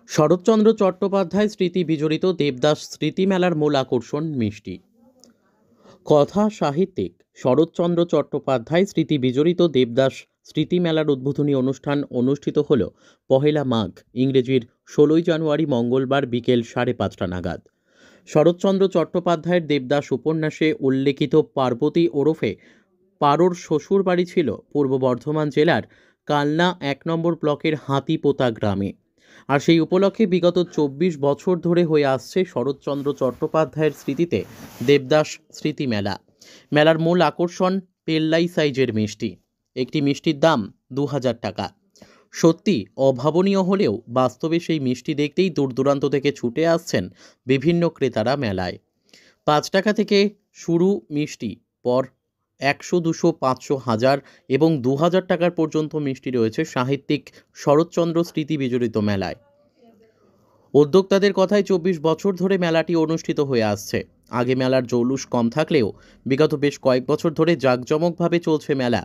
শরৎচন্দ্র চট্টোপাধ্যায় স্মৃতি বিজড়িত দেবদাস স্মৃতি মেলার মূল আকর্ষণ মিষ্টি। কথা সাহিত্যিক শরৎচন্দ্র চট্টোপাধ্যায় স্মৃতি বিজড়িত দেবদাস স্মৃতি মেলার উদ্বোধনী অনুষ্ঠান অনুষ্ঠিত হল পহেলা মাঘ, ইংরেজির 16ই জানুয়ারি মঙ্গলবার বিকেল 5:30 নাগাদ। শরৎচন্দ্র চট্টোপাধ্যায়ের দেবদাস উপন্যাসে উল্লেখিত পার্বতী ওরফে পারোর শ্বশুর বাড়ি ছিল পূর্ব বর্ধমান জেলার কালনা 1 নম্বর ব্লকের হাতিপোতা গ্রামে। আর সেই উপলক্ষে বিগত 24 বছর ধরে হয়ে আসছে শরৎচন্দ্র চট্টোপাধ্যায়ের স্মৃতিতে দেবদাস স্মৃতি মেলা। মেলার মূল আকর্ষণ পেল্লাই সাইজের মিষ্টি। একটি মিষ্টির দাম 2000 টাকা। সত্যি অভাবনীয় হলেও বাস্তবে সেই মিষ্টি দেখতেই দূর দূরান্ত থেকে ছুটে আসছেন বিভিন্ন ক্রেতারা মেলায়। 5 টাকা থেকে শুরু মিষ্টি, পর 100, 200, 500, 1000 এবং 2000 টাকার পর্যন্ত মিষ্টি রয়েছে সাহিত্যিক শরৎচন্দ্র স্মৃতি বিজড়িত মেলায়। উদ্যোক্তাদের কথায় 24 বছর ধরে মেলাটি অনুষ্ঠিত হয়ে আসছে। আগে মেলার জৌলুস কম থাকলেও বিগত বেশ কয়েক বছর ধরে জাঁকজমকভাবে চলছে মেলা।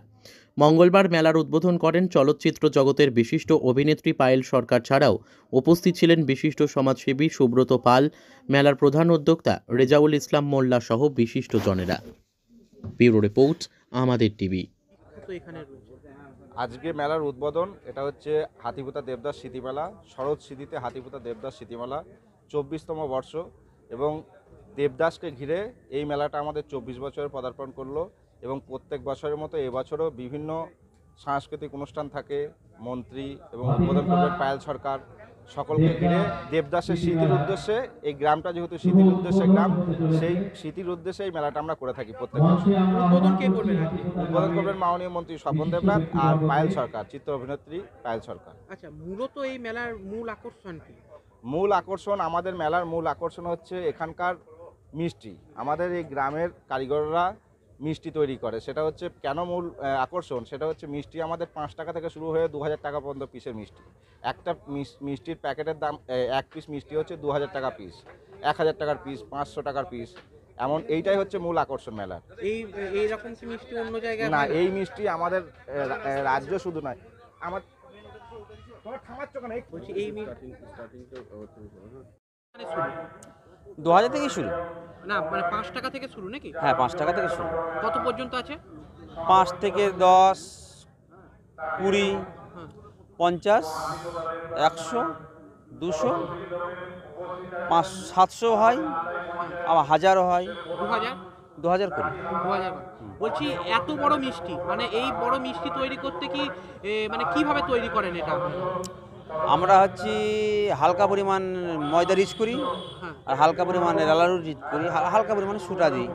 মঙ্গলবার মেলার উদ্বোধন করেন চলচ্চিত্র জগতের বিশিষ্ট অভিনেত্রী পায়েল সরকার ছাড়াও উপস্থিত ছিলেন বিশিষ্ট সমাজসেবী সুব্রত পাল, মেলার প্রধান উদ্যোক্তা রেজাউল ইসলাম মোল্লা সহ বিশিষ্টজনেরা। ব্যুরো রিপোর্ট, আমাদের টিভি। আজকে মেলার উদ্বোধন, এটা হচ্ছে হাতিপোতা দেবদাস স্মৃতিমেলা, শরৎ স্মৃতিতে হাতিপোতা দেবদাস স্মৃতিমেলা 24তম বর্ষ। এবং দেবদাসকে ঘিরে এই মেলাটা আমাদের 24 বছরে পদার্পণ করলো। এবং প্রত্যেক বছরের মতো এবছরও বিভিন্ন সাংস্কৃতিক অনুষ্ঠান থাকে, মন্ত্রী এবং উদ্বোধন করবেন পায়েল সরকার। সকলকে ঘিরে দেবদাসের স্মৃতির উদ্দেশ্যে, এই গ্রামটা যেহেতু স্মৃতির উদ্দেশ্যে গ্রাম, সেই স্মৃতির উদ্দেশ্যে এই মেলাটা আমরা করে থাকি প্রত্যেক বছর। উদ্বোধন কে করবেন? উদ্বোধন করবেন মাননীয় মন্ত্রী স্বপন দেবনাথ আর পায়েল সরকার, চিত্র অভিনেত্রী পায়েল সরকার। আচ্ছা, মূলত এই মেলার মূল আকর্ষণ কি? মূল আকর্ষণ, আমাদের মেলার মূল আকর্ষণ হচ্ছে এখানকার মিষ্টি। আমাদের এই গ্রামের কারিগররা মিষ্টি তৈরি করে, সেটা হচ্ছে কেন মূল আকর্ষণ, সেটা হচ্ছে মিষ্টি আমাদের 5 টাকা থেকে শুরু হয়ে 2000 টাকা পর্যন্ত পিসের মিষ্টি। একটা মিষ্টির প্যাকেটের দাম, এক পিস মিষ্টি হচ্ছে 2000 টাকা পিস, 1000 টাকার পিস, 500 টাকার পিস, এমন। এইটাই হচ্ছে মূল আকর্ষণ মেলার। এই রকম কি মিষ্টি অন্য জায়গায় না, হয়? এই মিষ্টি আমাদের রাজ্য শুধু নয়, আমার বলছি এই মিষ্টি 2000 থেকে শুরু। না, মানে 5 টাকা থেকে শুরু নাকি? হ্যাঁ, 5 টাকা থেকে শুরু। কত পর্যন্ত আছে? 5 থেকে 10, 20, হ্যাঁ। 50, 100, 200, 500, 700 হয়, আবার 1000ও হয়। 2000 2000 করি। 2000। বলছি এত বড় মিষ্টি, মানে এই বড় মিষ্টি তৈরি করতে কি মানে কিভাবে তৈরি করেন এটা আপনারা? আমরা হচ্ছে হালকা পরিমাণ ময়দা রিচ করি, হ্যাঁ। আর হালকা পরিমাণে লালারু রিচ করি, হালকা পরিমাণে সুটা দিই।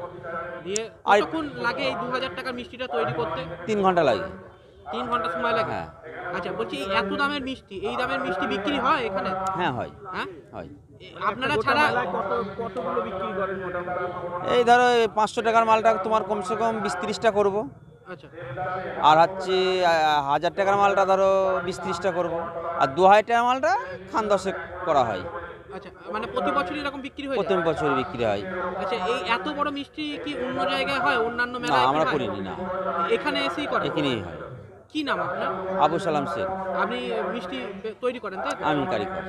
দিয়ে আর কতক্ষণ লাগে এই 2000 টাকার মিষ্টিটা তৈরি করতে? 3 ঘন্টা লাগে। 3 ঘন্টা সময় লাগে? হ্যাঁ। আচ্ছা, বলছি এত দামের মিষ্টি, এই দামের মিষ্টি বিক্রি হয় এখানে? হ্যাঁ, হয়। হ্যাঁ, হয়। আপনারা ছাড়া কতগুলো বিক্রি করেন মোটামুটি? এই ধরো 500 টাকার মালটা তোমার কমসে কম 20-30টা করবো। আচ্ছা। আর হচ্ছে 1000 টাকার মালটা ধরো 20-30টা করবো। আর 2000 টাকার মালটা খান 10 করা হয়। আচ্ছা, মানে প্রতি বছর এরকম বিক্রি হয়ে যায়? প্রতি বছর বিক্রি হয়। আচ্ছা, এই এত বড় মিষ্টি কি অন্য জায়গায় হয়, অন্যান্য না, মেলায়? আমরা হয়? করিনি। না, এখানে এসেই করেন? এখানেই হয়। কি নাম আপনার? আবু সালাম শেখ। আপনি মিষ্টি তৈরি করেন তাই তো? আমি কারিগর।